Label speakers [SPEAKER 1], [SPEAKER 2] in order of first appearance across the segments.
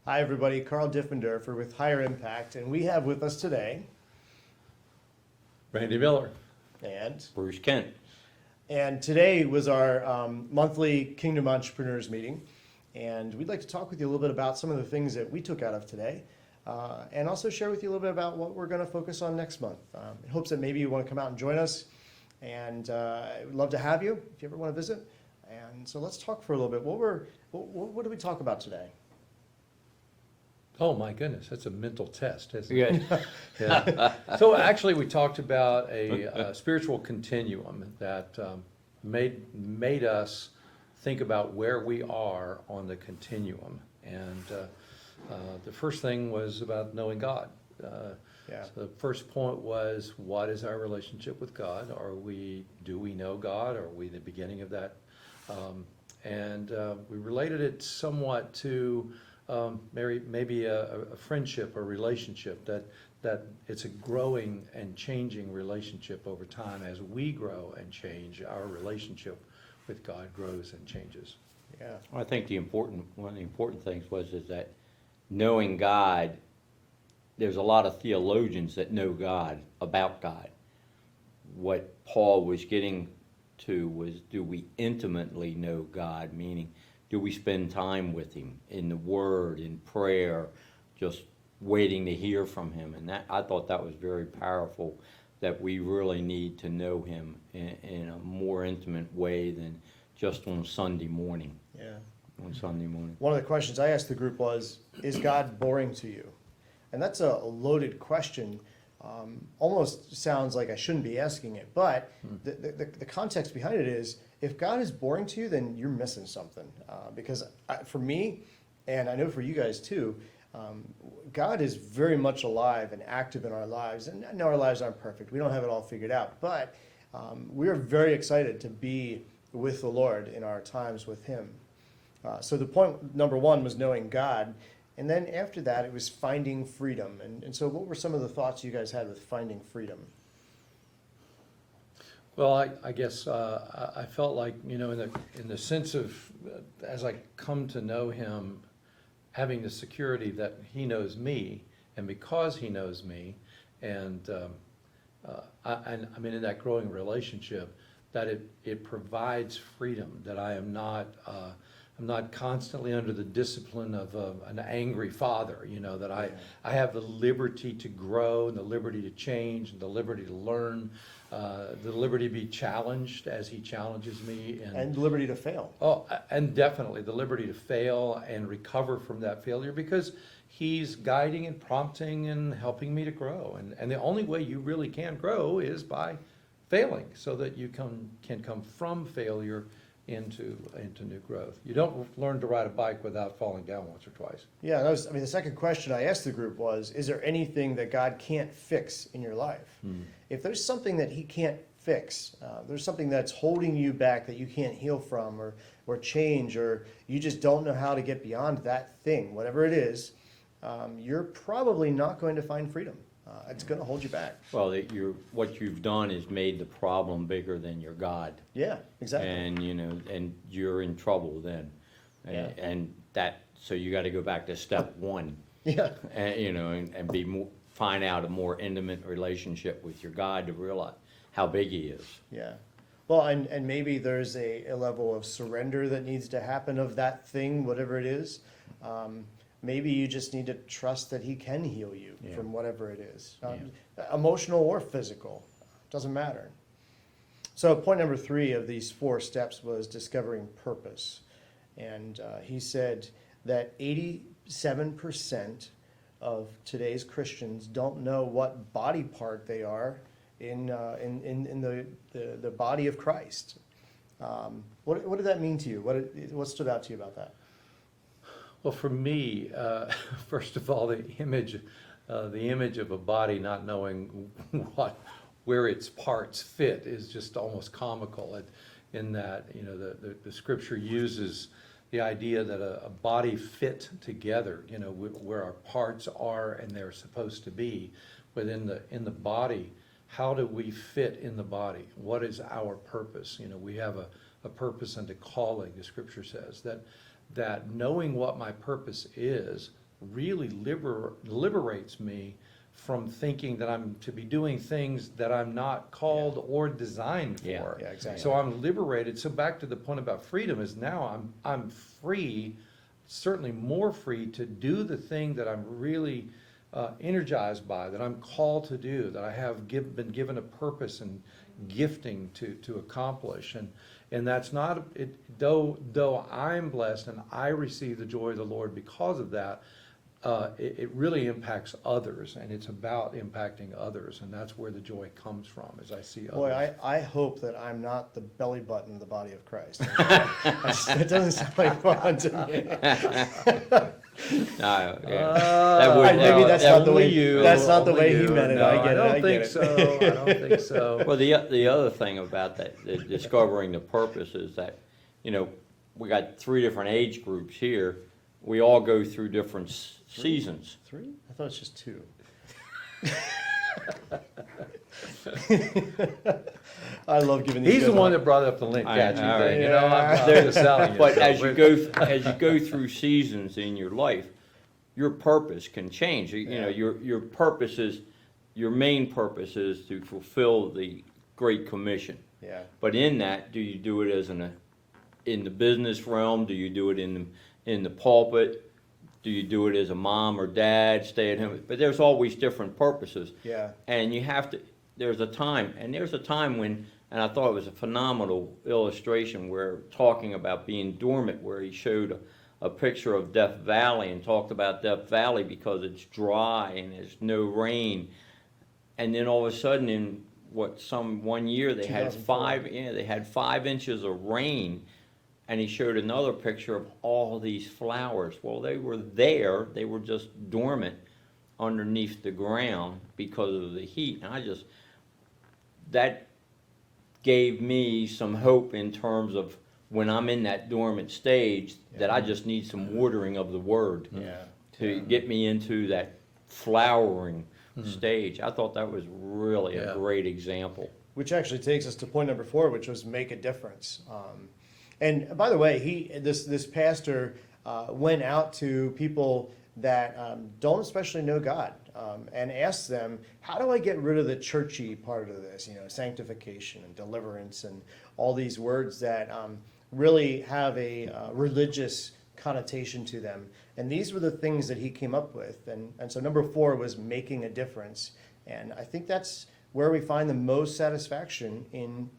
[SPEAKER 1] Hi everybody, Karl Diffenderfer with Higher Impact, and we have with us today,
[SPEAKER 2] Randy Miller.
[SPEAKER 1] and
[SPEAKER 3] Bruce Kent.
[SPEAKER 1] today was our monthly Kingdom Entrepreneurs meeting, and we'd like to talk with you a little bit about some of the things that we took out of today, and also share with you a little bit about what we're going to focus on next month. In hopes that maybe you want to come out and join us, and we'd love to have you if you ever want to visit. And so let's talk for a little bit. What did we talk about today?
[SPEAKER 2] Oh my goodness, that's a mental test, isn't
[SPEAKER 3] Yeah.
[SPEAKER 2] it? Yeah. So actually, we talked about a spiritual continuum that made us think about where we are on the continuum. And the first thing was about knowing God.
[SPEAKER 1] Yeah.
[SPEAKER 2] So the first point was, what is our relationship with God? Do we know God? Are we the beginning of that? And we related it somewhat to maybe a friendship or relationship, that it's a growing and changing relationship over time. As we grow and change, our relationship with God grows and changes.
[SPEAKER 1] Yeah.
[SPEAKER 3] I think one of the important things is that knowing God, there's a lot of theologians that know God, about God. What Paul was getting to was, do we intimately know God? Meaning, do we spend time with Him in the Word, in prayer, just waiting to hear from Him? And that, I thought that was very powerful, that we really need to know Him in a more intimate way than just on Sunday morning.
[SPEAKER 1] Yeah.
[SPEAKER 3] On Sunday morning.
[SPEAKER 1] One of the questions I asked the group was, is God boring to you? And that's a loaded question. Almost sounds like I shouldn't be asking it, but the context behind it is, if God is boring to you, then you're missing something. Because for me, and I know for you guys too, God is very much alive and active in our lives. And I know our lives aren't perfect. We don't have it all figured out. But we are very excited to be with the Lord in our times with Him. So the point number one was knowing God. And then after that, it was finding freedom. And so what were some of the thoughts you guys had with finding freedom?
[SPEAKER 2] Well, I guess I felt like, in the sense of, as I come to know Him, having the security that He knows me, and because He knows me, and I mean, in that growing relationship, that it provides freedom, that I'm not constantly under the discipline of an angry father, that I have the liberty to grow, and the liberty to change, and the liberty to learn, the liberty to be challenged as He challenges me.
[SPEAKER 1] And liberty to fail.
[SPEAKER 2] Oh, and definitely the liberty to fail and recover from that failure, because He's guiding and prompting and helping me to grow. And the only way you really can grow is by failing, so that you can come from failure into new growth. You don't learn to ride a bike without falling down once or twice.
[SPEAKER 1] Yeah, the second question I asked the group was, is there anything that God can't fix in your life? If there's something that He can't fix, there's something that's holding you back that you can't heal from or change, or you just don't know how to get beyond that thing, whatever it is, you're probably not going to find freedom. It's going to hold you back.
[SPEAKER 3] Well, what you've done is made the problem bigger than your God.
[SPEAKER 1] Yeah, exactly.
[SPEAKER 3] And and you're in trouble then.
[SPEAKER 1] Yeah.
[SPEAKER 3] And so you got to go back to step one.
[SPEAKER 1] Yeah.
[SPEAKER 3] And find out a more intimate relationship with your God to realize how big He is.
[SPEAKER 1] Yeah. Well, and maybe there's a level of surrender that needs to happen of that thing, whatever it is. Maybe you just need to trust that He can heal you from whatever it is, emotional or physical, doesn't matter. So point number 3 of these 4 steps was discovering purpose. And he said that 87% of today's Christians don't know what body part they are in the body of Christ. What did that mean to you? What stood out to you about that?
[SPEAKER 2] Well, for me, first of all, the image of a body not knowing where its parts fit is just almost comical. In that, the Scripture uses the idea that a body fit together, where our parts are and they're supposed to be, but in the body, how do we fit in the body? What is our purpose? We have a purpose and a calling. The Scripture says that knowing what my purpose is really liberates me from thinking that I'm to be doing things that I'm not called or designed
[SPEAKER 3] Yeah.
[SPEAKER 2] for.
[SPEAKER 1] Yeah, exactly.
[SPEAKER 2] So I'm liberated. So back to the point about freedom is now I'm free, certainly more free to do the thing that I'm really energized by, that I'm called to do, that I have been given a purpose and gifting to accomplish. And that's not it. Though I'm blessed and I receive the joy of the Lord because of that. It really impacts others, and it's about impacting others, and that's where the joy comes from, as I see
[SPEAKER 1] Boy,
[SPEAKER 2] others.
[SPEAKER 1] I hope that I'm not the belly button of the body of Christ. It doesn't sound like fun to me.
[SPEAKER 3] No, yeah.
[SPEAKER 1] Maybe that's not the way
[SPEAKER 2] you.
[SPEAKER 1] that's not the
[SPEAKER 2] Only
[SPEAKER 1] way he
[SPEAKER 2] you.
[SPEAKER 1] meant it.
[SPEAKER 2] No,
[SPEAKER 1] I get it.
[SPEAKER 2] don't
[SPEAKER 1] I
[SPEAKER 2] think
[SPEAKER 1] get it.
[SPEAKER 2] so. I don't think so.
[SPEAKER 3] Well, the other thing about that, the discovering the purpose is that, we got 3 different age groups here. We all go through different seasons.
[SPEAKER 1] 3? I thought it's just 2. I love giving these
[SPEAKER 2] He's the
[SPEAKER 1] guys
[SPEAKER 2] one
[SPEAKER 1] a-
[SPEAKER 2] that brought up the link
[SPEAKER 3] I
[SPEAKER 2] catchy
[SPEAKER 3] know.
[SPEAKER 2] thing.
[SPEAKER 1] Yeah.
[SPEAKER 2] I'm just selling you.
[SPEAKER 3] But
[SPEAKER 2] So
[SPEAKER 3] as you
[SPEAKER 2] we're-
[SPEAKER 3] go through seasons in your life, your purpose can change. Your purpose is, your main purpose is to fulfill the Great Commission.
[SPEAKER 1] Yeah.
[SPEAKER 3] But in that, do you do it as in the business realm? Do you do it in the pulpit? Do you do it as a mom or dad, stay at home? But there's always different purposes.
[SPEAKER 1] Yeah.
[SPEAKER 3] And you have to, there's a time when, and I thought it was a phenomenal illustration where talking about being dormant, where he showed a picture of Death Valley and talked about Death Valley because it's dry and there's no rain. And then all of a sudden in one year they had
[SPEAKER 1] 2004.
[SPEAKER 3] 5 inches of rain. And he showed another picture of all these flowers. Well, they were there, they were just dormant underneath the ground because of the heat. And that gave me some hope in terms of when I'm in that dormant stage, that I just need some watering of the Word
[SPEAKER 1] Yeah.
[SPEAKER 3] to get me into that flowering stage. I thought that was really
[SPEAKER 2] Yeah.
[SPEAKER 3] a great example.
[SPEAKER 1] Which actually takes us to point number 4, which was make a difference. And by the way, this pastor went out to people that don't especially know God and asked them, how do I get rid of the churchy part of this? Sanctification and deliverance and all these words that really have a religious connotation to them. And these were the things that he came up with. And so number 4 was making a difference. And I think that's where we find the most satisfaction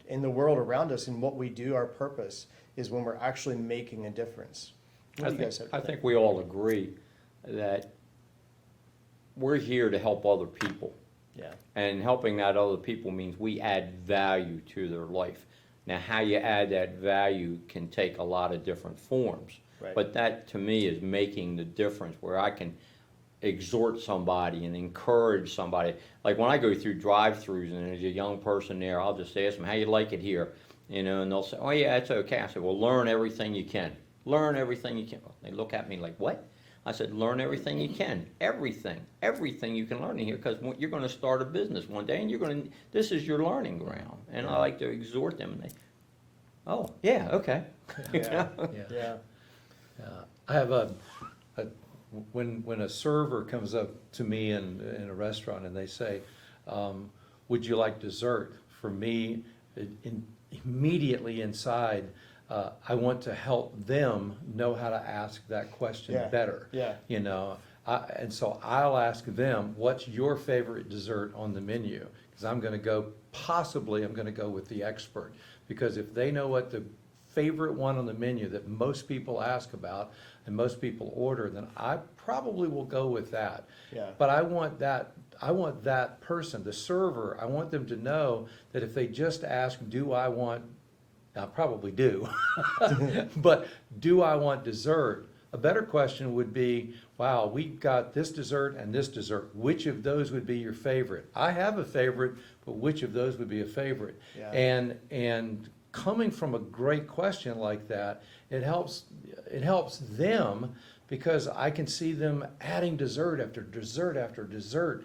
[SPEAKER 1] in the world around us, in what we do. Our purpose is when we're actually making a difference. What do you guys have to
[SPEAKER 3] I think we all agree that we're here to help other people.
[SPEAKER 1] Yeah.
[SPEAKER 3] And helping that other people means we add value to their life. Now, how you add that value can take a lot of different forms.
[SPEAKER 1] Right.
[SPEAKER 3] But that, to me, is making the difference, where I can exhort somebody and encourage somebody. Like when I go through drive-throughs and there's a young person there, I'll just ask them, how you like it here? And they'll say, oh yeah, it's okay. I said, well, learn everything you can. Learn everything you can. They look at me like, what? I said, learn everything you can. Everything you can learn in here, because you're going to start a business one day, and this is your learning ground. And I like to exhort them, and they, oh, yeah, okay.
[SPEAKER 1] Yeah.
[SPEAKER 2] Yeah. I have when a server comes up to me in a restaurant and they say, would you like dessert? For me, immediately inside, I want to help them know how to ask that question
[SPEAKER 1] Yeah.
[SPEAKER 2] better.
[SPEAKER 1] Yeah.
[SPEAKER 2] And so I'll ask them, what's your favorite dessert on the menu? Because I'm going to go with the expert. Because if they know what the favorite one on the menu that most people ask about and most people order, then I probably will go with that.
[SPEAKER 1] Yeah.
[SPEAKER 2] But I want that person, the server, I want them to know that if they just ask, I probably do, but do I want dessert? A better question would be, wow, we got this dessert and this dessert. Which of those would be your favorite? I have a favorite, but which of those would be a favorite?
[SPEAKER 1] Yeah.
[SPEAKER 2] And coming from a great question like that, it helps them, because I can see them adding dessert after dessert after dessert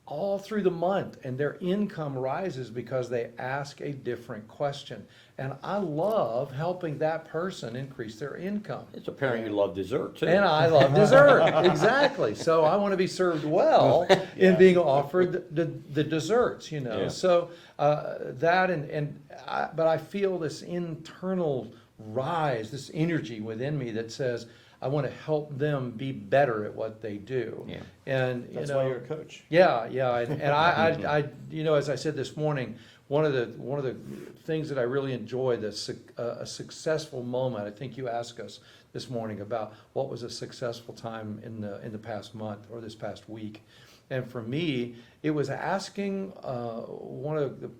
[SPEAKER 2] all through the month, and their income rises because they ask a different question. And I love helping that person increase their income.
[SPEAKER 3] It's apparent you love dessert too.
[SPEAKER 2] And I love dessert, exactly. So I want to be served well in being offered the desserts, you know.
[SPEAKER 3] Yeah.
[SPEAKER 2] So but I feel this internal rise, this energy within me that says, I want to help them be better at what they do.
[SPEAKER 3] Yeah.
[SPEAKER 1] That's why you're a coach.
[SPEAKER 2] Yeah, and I, you know, as I said this morning, one of the things that I really enjoy, a successful moment. I think you asked us this morning about what was a successful time in the past month or this past week, and for me, it was asking one of the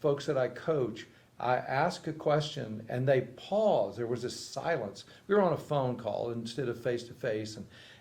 [SPEAKER 2] folks that I coach. I asked a question and they paused. There was a silence. We were on a phone call instead of face to face,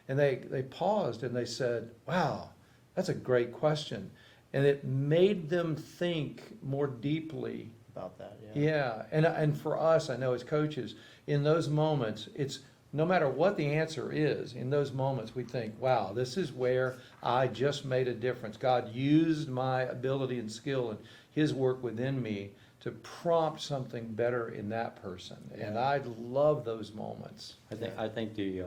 [SPEAKER 2] and they paused and they said, "Wow, that's a great question," and it made them think more deeply
[SPEAKER 1] About that,
[SPEAKER 2] Yeah, and for us, I know as coaches, in those moments, it's no matter what the answer is, in those moments we think, wow, this is where I just made a difference. God used my ability and skill and His work within me to prompt something better in that person. And I love those moments.
[SPEAKER 3] I think the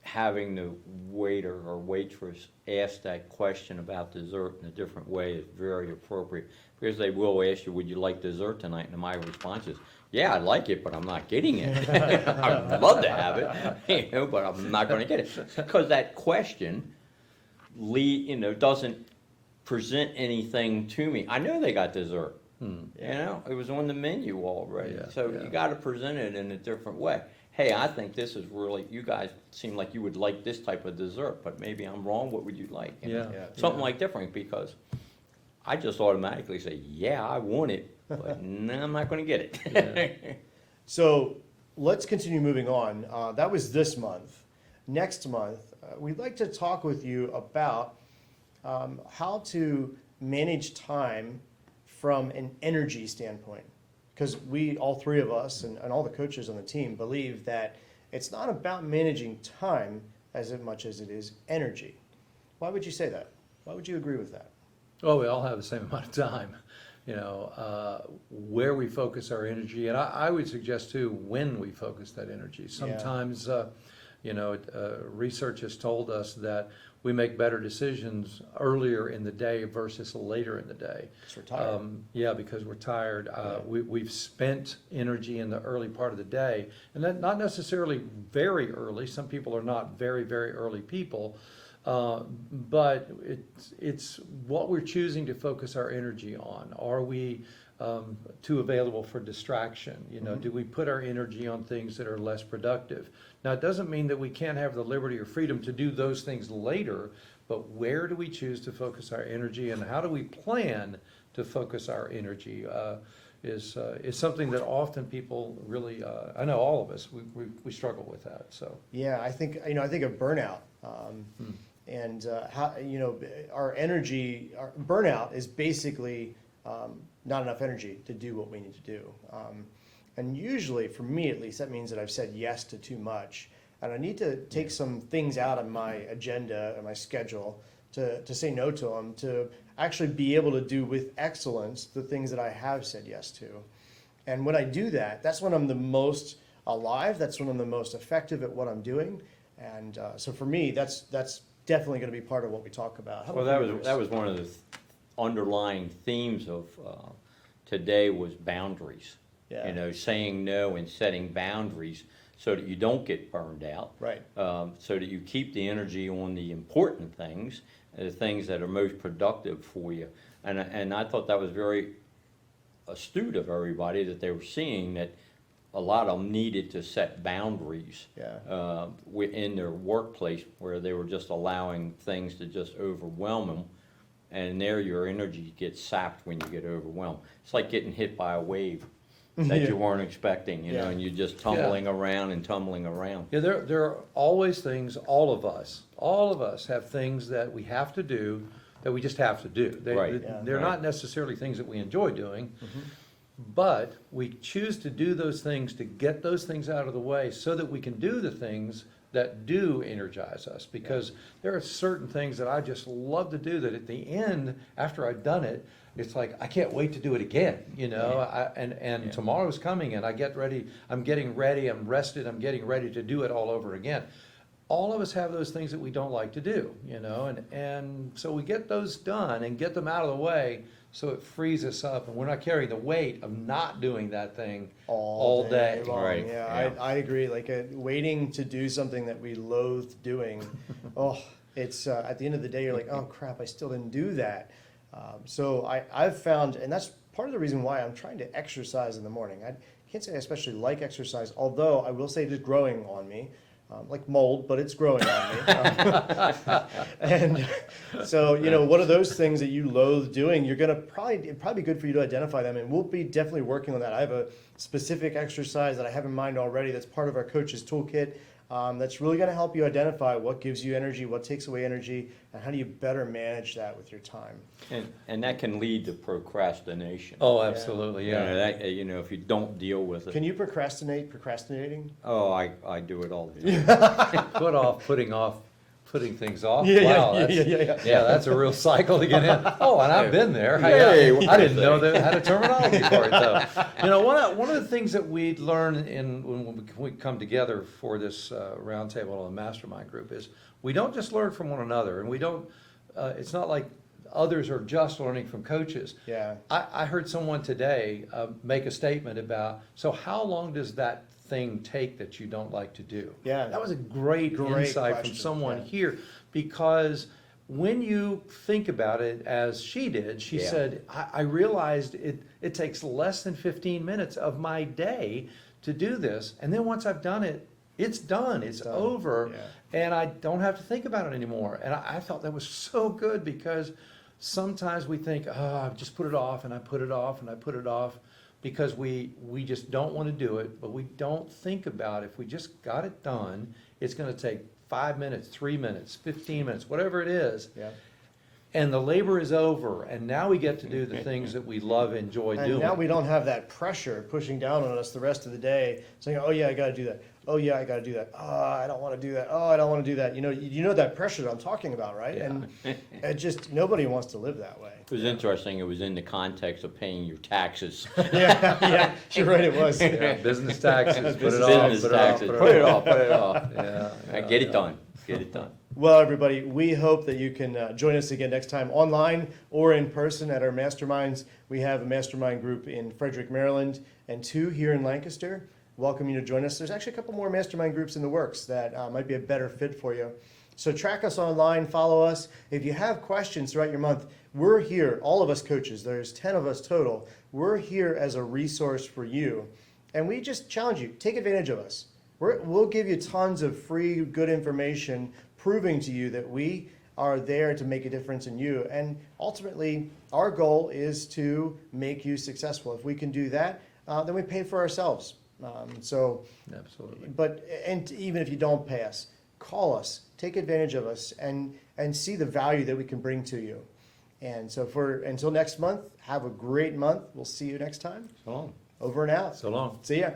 [SPEAKER 3] having the waiter or waitress ask that question about dessert in a different way is very appropriate, because they will ask you, would you like dessert tonight? And my response is, yeah, I'd like it, but I'm not getting it. I'd love to have it, you know, but I'm not going to get it. Because that question doesn't present anything to me. I know they got dessert. You know, it was on the menu already.
[SPEAKER 2] Yeah,
[SPEAKER 3] So
[SPEAKER 2] yeah.
[SPEAKER 3] you got to present it in a different way. Hey, I think this is really, you guys seem like you would like this type of dessert, but maybe I'm wrong. What would you like? You know,
[SPEAKER 2] Yeah.
[SPEAKER 3] something like different, because I just automatically say, yeah, I want it, but no, I'm not going to get it.
[SPEAKER 1] So let's continue moving on. That was this month. Next month, we'd like to talk with you about how to manage time from an energy standpoint. Because we, all three of us, and all the coaches on the team, believe that it's not about managing time as much as it is energy. Why would you say that? Why would you agree with that?
[SPEAKER 2] Well, we all have the same amount of time, you know, where we focus our energy. And I would suggest too, when we focus that energy. Sometimes, you know, research has told us that we make better decisions earlier in the day versus later in the day.
[SPEAKER 1] Because we're tired.
[SPEAKER 2] Yeah, because we're tired. We've spent energy in the early part of the day, and that not necessarily very early. Some people are not very, very early people, but it's what we're choosing to focus our energy on. Are we too available for distraction? You know, do we put our energy on things that are less productive? Now, it doesn't mean that we can't have the liberty or freedom to do those things later, but where do we choose to focus our energy, and how do we plan to focus our energy is something that often people really, I know all of us, we struggle with that, so.
[SPEAKER 1] Yeah, I think of burnout. And how, you know, our energy, our burnout is basically not enough energy to do what we need to do. And usually, for me at least, that means that I've said yes to too much. And I need to take some things out of my agenda and my schedule to say no to them, to actually be able to do with excellence the things that I have said yes to. And when I do that, that's when I'm the most alive, that's when I'm the most effective at what I'm doing. And so for me, that's definitely going to be part of what we talk about. How
[SPEAKER 3] Well,
[SPEAKER 1] about you, Chris?
[SPEAKER 3] that was one of the underlying themes of today was boundaries.
[SPEAKER 1] Yeah.
[SPEAKER 3] You know, saying no and setting boundaries so that you don't get burned out.
[SPEAKER 1] Right.
[SPEAKER 3] So that you keep the energy on the important things, the things that are most productive for you. And I thought that was very astute of everybody, that they were seeing that a lot of them needed to set boundaries in their workplace, where they were just allowing things to just overwhelm them. And there your energy gets sapped when you get overwhelmed. It's like getting hit by a wave that you weren't expecting, you know, and you're just tumbling around and tumbling around.
[SPEAKER 2] Yeah, there are always things, all of us have things that we have to do that we just have to do. They're not necessarily things that we enjoy doing, but we choose to do those things to get those things out of the way so that we can do the things that do energize us, because there are certain things that I just love to do that at the end, after I've done it, it's like, I can't wait to do it again, you know? And tomorrow's coming and I get ready, I'm getting ready, I'm rested, I'm getting ready to do it all over again. All of us have those things that we don't like to do, you know, and so we get those done and get them out of the way, so it frees us up and we're not carrying the weight of not doing that thing all day.
[SPEAKER 1] long.
[SPEAKER 3] Right,
[SPEAKER 1] Yeah,
[SPEAKER 3] yeah.
[SPEAKER 1] I agree. Like waiting to do something that we loathe doing. Oh, it's at the end of the day, you're like, oh crap, I still didn't do that. So I've found, and that's part of the reason why I'm trying to exercise in the morning. I can't say I especially like exercise, although I will say it is growing on me. Like mold, but it's growing on me. And so, you know, what are those things that you loathe doing? You're going to it'd probably be good for you to identify them, and we'll be definitely working on that. I have a specific exercise that I have in mind already that's part of our coach's toolkit. That's really going to help you identify what gives you energy, what takes away energy, and how do you better manage that with your time.
[SPEAKER 3] And that can lead to procrastination.
[SPEAKER 2] Oh, absolutely, yeah.
[SPEAKER 3] You know, if you don't deal with it.
[SPEAKER 1] Can you procrastinating?
[SPEAKER 3] Oh, I do it all the time.
[SPEAKER 2] Putting things off.
[SPEAKER 1] Yeah,
[SPEAKER 2] Wow,
[SPEAKER 1] yeah,
[SPEAKER 2] that's,
[SPEAKER 1] yeah.
[SPEAKER 2] yeah, that's a real cycle to get in. Oh, and I've been there.
[SPEAKER 3] Hey,
[SPEAKER 2] I didn't know that had a terminology for it though. You know, one of the things that we learn when we come together for this roundtable on the mastermind group is we don't just learn from one another, and we don't. It's not like others are just learning from coaches.
[SPEAKER 1] Yeah.
[SPEAKER 2] I heard someone today make a statement about, so how long does that thing take that you don't like to do?
[SPEAKER 1] Yeah.
[SPEAKER 2] That was a great insight
[SPEAKER 1] question.
[SPEAKER 2] from someone
[SPEAKER 1] Yeah.
[SPEAKER 2] here, because when you think about it as she did, she
[SPEAKER 3] Yeah.
[SPEAKER 2] said, I realized it takes less than 15 minutes of my day to do this. And then once I've done it, it's done, it's
[SPEAKER 1] done.
[SPEAKER 2] over,
[SPEAKER 1] Yeah.
[SPEAKER 2] and I don't have to think about it anymore. And I thought that was so good, because sometimes we think, oh, I've just put it off and I put it off and I put it off, because we just don't want to do it, but we don't think about if we just got it done, it's going to take 5 minutes, 3 minutes, 15 minutes, whatever it is.
[SPEAKER 1] Yeah.
[SPEAKER 2] And the labor is over, and now we get to do the things that we love and enjoy
[SPEAKER 1] And
[SPEAKER 2] doing.
[SPEAKER 1] now we don't have that pressure pushing down on us the rest of the day, saying, oh yeah, I got to do that. Oh yeah, I got to do that. Oh, I don't want to do that. Oh, I don't want to do that. You know that pressure that I'm talking about, right?
[SPEAKER 2] Yeah.
[SPEAKER 1] And it just, nobody wants to live that way.
[SPEAKER 3] It was interesting, it was in the context of paying your taxes.
[SPEAKER 1] Yeah, you're right, it was.
[SPEAKER 2] Yeah, business taxes, put it off,
[SPEAKER 3] Business
[SPEAKER 2] put it off,
[SPEAKER 3] taxes, put it off, put it off.
[SPEAKER 2] Yeah,
[SPEAKER 3] Get it done, get it done.
[SPEAKER 1] Well, everybody, we hope that you can join us again next time online or in person at our masterminds. We have a mastermind group in Frederick, Maryland, and 2 here in Lancaster. Welcome you to join us. There's actually a couple more mastermind groups in the works that might be a better fit for you. So track us online, follow us. If you have questions throughout your month, we're here, all of us coaches, there's 10 of us total. We're here as a resource for you. And we just challenge you, take advantage of us. We'll give you tons of free, good information proving to you that we are there to make a difference in you. And ultimately, our goal is to make you successful. If we can do that, then we pay for ourselves.
[SPEAKER 2] absolutely.
[SPEAKER 1] And even if you don't pay us, call us, take advantage of us, and see the value that we can bring to you. And so until next month, have a great month. We'll see you next time.
[SPEAKER 3] So long.
[SPEAKER 1] Over and out.
[SPEAKER 2] So long.
[SPEAKER 1] See ya.